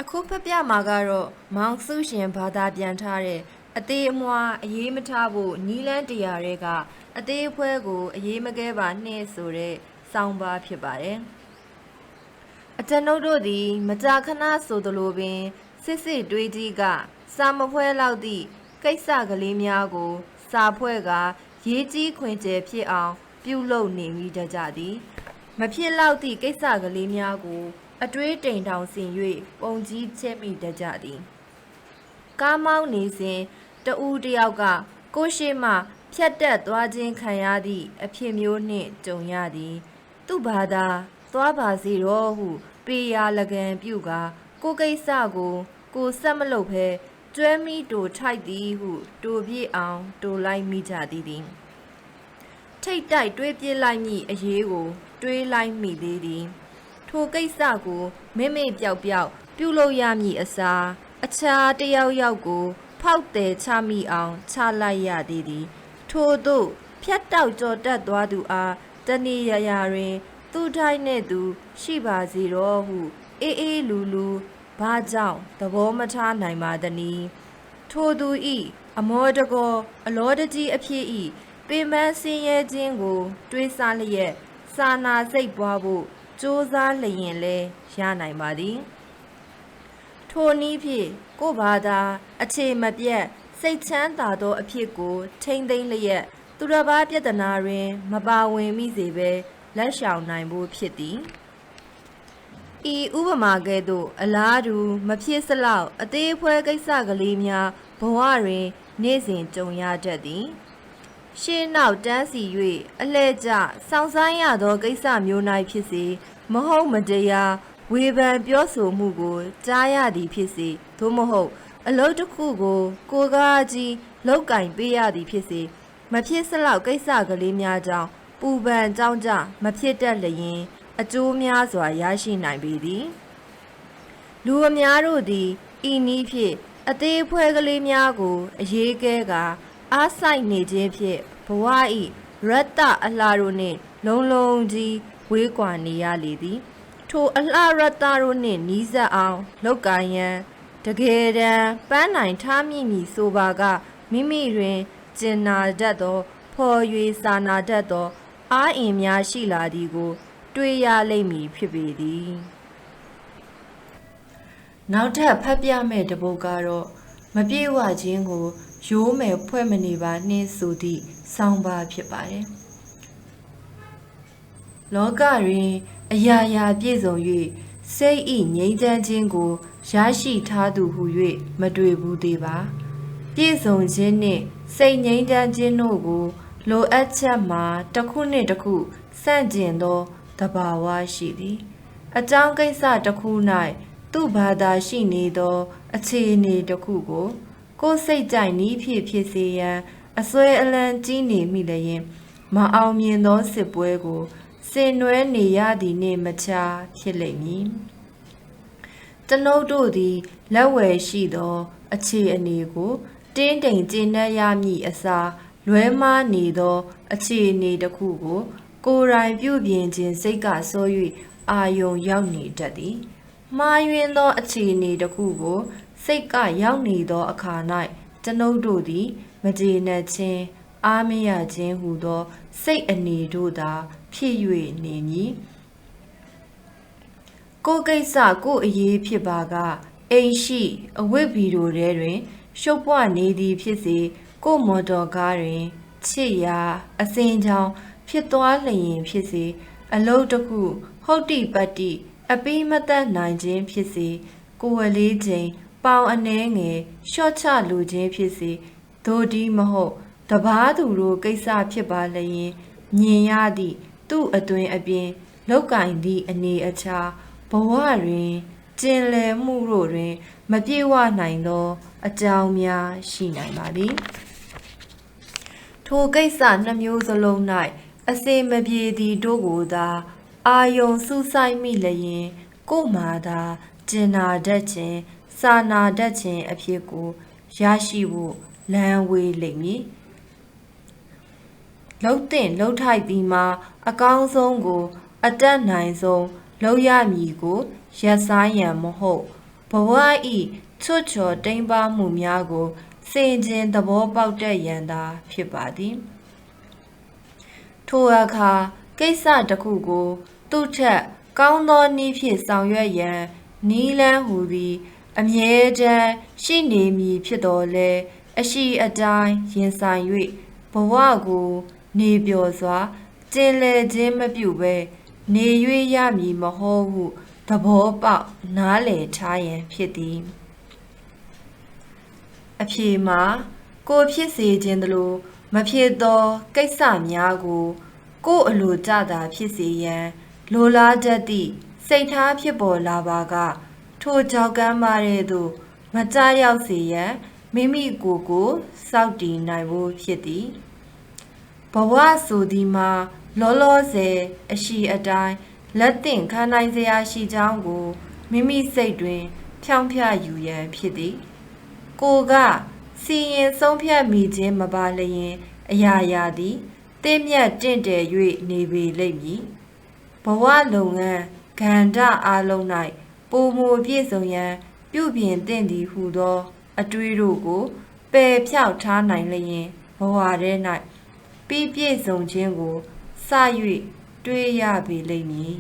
အခုဖက်ပြမှာကတော့မောင်စုရှင်ဘာသာပြန်ထားတဲ့အသေးအမွှားအေးမထားဖို့နီးလန်းတရားတွေကအသေးအဖွဲကိုအေးမကဲပါနှင့်ဆိုတဲ့စောင်းပါဖြစ်ပါတယ်အကျွန်ုပ်တို့သည်မကြာခဏဆိုသလိုပင်စစ်စစ်တွေးကြီးကစာမဖွဲလောက်သည့်ကိစ္စကလေးများကိုစာဖွဲ့ကရေးကြီးခွင်ကျယ်ဖြစ်အောင်ပြုလုပ်နေမိတကြသည်မဖြစ်လောက်သည့်ကိစ္စကလေးများကိုအတွေးတိမ်တောင်ဆင်၍ပုံကြီးချက်မိတကြသည်ကားမောင်းနေစဉ်တဦးတယောက်ကကိုရှိမှဖြတ်တက်သွားခြင်းခံရသည့်အဖြစ်မျိုးနှင့်ကြုံရသည်သူ့ဘာသာသွားပါစေတော့ဟုပေရာလကန်ပြုကာကိုကိစ္စကိုဆက်မလုပ်ဘဲကျွဲမိတိုထိုက်သည်ဟုတိုပြည့်အောင်တိုလိုက်မိကြသည်ထိတ်တိုက်တွေးပြစ်လိုက်မိအရေးကိုတွေးလိုက်မိသေးသည်ထိုကိစ္စကိုမေ့ပျောက်ပြုလုပ်ရမည်အစားအခြားတယောက်ကိုဖောက်တယ်ချမိအောင်ချလိုက်ရသည်ထို့သို့ဖြတ်တောက်ကြော်တက်သွားသူအားတဏီရရာတွင်သူထိုက်နှင့်သူရှိပါစေတော့ဟုအေးလူဘာကြောင့်သဘောမထားနိုင်ပါသနည်းထိုသူဤအမောတကောအလောတကြီးအဖြစ်ဤပင်ပန်းဆင်းရဲခြင်းကိုတွေးစားလျက်စာနာစိတ်ပွားဖို့ကြိုးစားလျင်လဲရနိုင်ပါသည်ထိုနည်းဖြင့်ကိုဘာသာအခြေမပြတ်စိတ်ချမ်းသာသောအဖြစ်ကိုထိမ့်သိမ်းလျက်သူတစ်ပါးပြဿနာတွင်မပါဝင်မိစေဘဲလက်ရှောင်နိုင်ဖို့ဖြစ်သည်ဤဥပမာကဲ့သို့အလားတူမဖြစ်စလောက်အသေးအဖွဲကိစ္စကလေးများဘဝတွင်နေ့စဉ်ကြုံရတတ်သည်ရှေ့နောက်တန်းစီ၍အလှဲ့ကျစောင့်ဆိုင်းရသောကိစ္စမျိုး၌ဖြစ်စေမဟုတ်မတရားဝေဖန်ပြောဆိုမှုကိုကြားရသည်ဖြစ်စေသို့မဟုတ်အလုပ်တစ်ခုကိုကားကြီးလောက်ကင်ပေးရသည်ဖြစ်စေမဖြစ်စလောက်ကိစ္စကလေးများကြောင့်ပူပန်ကြောင်းကြမဖြစ်တတ်လျင်အကျိုးများစွာရရှိနိုင်ပေသည်လူအများတို့သည်ဤနည်းဖြင့်အသေးအဖွဲကလေးများကိုအရေးကဲကအားဆိုင်နေခြင်းဖြင့်ဘဝ၏ရတ္တအလှတို့နှင့်လုံးကြီးဝေးကွာနေရလေသည်ထိုအလှရတ္တတို့နှင့်နီးစပ်အောင်လောက်ကရန်တကယ်တမ်းပန်းနိုင်ထားမိမည်ဆိုပါကမိမိတွင်ကျင်နာတတ်သောဖော်၍စာနာတတ်သောအားအင်များရှိလာသည်ကိုတွေ့ရလိမ့်မည်ဖြစ်ပေသည်နောက်ထပ်ဖတ်ပြမယ့်တပုဒ်ကတော့မပြေဝခြင်းကိုရိုးမယ်ဖွဲ့မနေပါနှင့်ဆိုသည့်ဆောင်းပါးဖြစ်ပါတယ်လောကတွင်အရာရာပြည့်စုံ၍စိတ်ဤငြိမ်းချမ်းခြင်းကိုရရှိထားသူဟု၍မတွေ့ဘူးသေးပါပြည့်စုံခြင်းနှင့်စိတ်ငြိမ်းချမ်းခြင်းတို့ကိုလိုအပ်ချက်မှာတစ်ခုနှင့်တစ်ခုဆန့်ကျင်သောသဘာဝရှိသည်အကြောင်းကိစ္စတစ်ခု၌သူ့ဘာသာရှိနေသောအခြေအနေတစ်ခုကိုစိတ်ကြိုက်နည်းဖြစ်စေရန်အစွဲအလန်းကြီးနေမိလျင်မအောင်မြင်သောစစ်ပွဲကိုဆင်နွှဲနေရသည်နှင့်မခြားဖြစ်လိမ့်မည်ကျွန်ုပ်တို့သည်လက်ဝယ်ရှိသောအခြေအနေကိုတင်းတိမ်ကျင့်တတ်ရမည်အစားလွဲမှားနေသောအခြေအနေတစ်ခုကိုယ်တိုင်ပြုပြင်ခြင်းစိတ်ကဆို၍အာယုံရောက်နေတတ်သည်မှားယွင်းသောအခြေအနေတစ်ခုကိုစိတ်ကရောက်နေသောအခါ၌ကျွန်ုပ်တို့သည်မကျေနပ်ခြင်းအားမရခြင်းဟူသောစိတ်အနေတို့သာဖြစ်၍နေမည်ကိုယ်ကိစ္စကိုယ်အရေးဖြစ်ပါကအိမ်ရှိအဝတ်ဗီဒိုထဲတွင်ရှုပ်ပွနေသည်ဖြစ်စေကိုယ်မော်တော်ကားတွင်ချစ်ရာအစင်ချောင်းဖြစ်သွားလျင်ဖြစ်စေအလုပ်တစ်ခုဟုတ်တိပတ်တိအပိမတတ်နိုင်ခြင်းဖြစ်စေကိုယ်ဝလေးချိန်ပေါင်အနှဲငယ်ရှော့ချလူခြင်းဖြစ်စေသို့ဒီမဟုတ်တပားသူတို့ကိစ္စဖြစ်ပါလျင်မြင်ရသည့်သူ့အတွင်အပြင်လောက်ကင်သည့်အနေအချာဘဝတွင်ကျင်လည်မှုတို့တွင်မပြေဝနိုင်သောအကြောင်းများရှိနိုင်ပါသည်ထိုကိစ္စနှမျိုးစလုံး၌အစေမပြေသည်တို့ကိုသာအာယုံစူးစိုက်မိလျင်ကိုမှသာကျင်နာတတ်ခြင်းစာနာတတ်ခြင်းအဖြစ်ကိုရရှိဖို့လမ်းဝေးလိမ့်မည်လှုပ်တဲ့လှုပ်ထိုက်သည်မှာအကောင်းဆုံးကိုအတက်နိုင်ဆုံးလုပ်ရမည်ကိုရက်စားရန်မဟုတ် ဘဝဤချွတ်ချော်တိမ်ပါမှုများကိုစင်ကျင်သဘောပေါက်တတ်ရန်သာဖြစ်ပါသည်ထိုအခါကိစ္စတစ်ခုကိုသူ့ထက်ကောင်းသောနည်းဖြင့်ဆောင်ရွက်ရန်နီးလန်းဟူသည်အမြဲတမ်းရှိနေမည်ဖြစ်တော်လဲအရှိအတိုင်းရင်ဆိုင်၍ဘဝကိုနေပျော်စွာကျင်လည်ခြင်းမပြုဘဲနေ၍ရမည်မဟုတ်ဟုသဘောပေါက်နားလည်ထားရန်ဖြစ်သည်အဖြေမှာကိုဖြစ်စေခြင်းသလိုမဖြစ်သောကိစ္စများကိုကိုယ်အလိုကျတာဖြစ်စေရန်လိုလားတတ်သည့်စိတ်ထားဖြစ်ပေါ်လာပါကထိုကြောက်ကမ်းပါတဲ့သို့မကြရောက်စေရန်မိမိကိုယ်ကိုစောင့်တည်နိုင်ဖို့ဖြစ်သည်ဘဝဆိုသည်မှာလောလောဆယ်အရှိအတိုင်းလက်သင့်ခံနိုင်စရာရှိကြောင်းကိုမိမိစိတ်တွင်ဖြောင့်ဖြယူရန်ဖြစ်သည်ကိုကစီရင်ဆုံးဖြတ်မိခြင်းမပါလျင်အရာရာသည်တင့်မြတ်တင့်တယ်၍နေပေလိမ့်မည်ဘဝလုပ်ငန်းကဏ္ဍအားလုံး၌ပုံမူပြည့်စုံရန်ပြုပြင်သင့်သည်ဟုသောအတွေးတို့ကိုပယ်ဖြောက်ထားနိုင်လျင်ဘဝထဲ၌ပြည့်စုံခြင်းကိုစ၍တွေ့ရပေလိမ့်မည်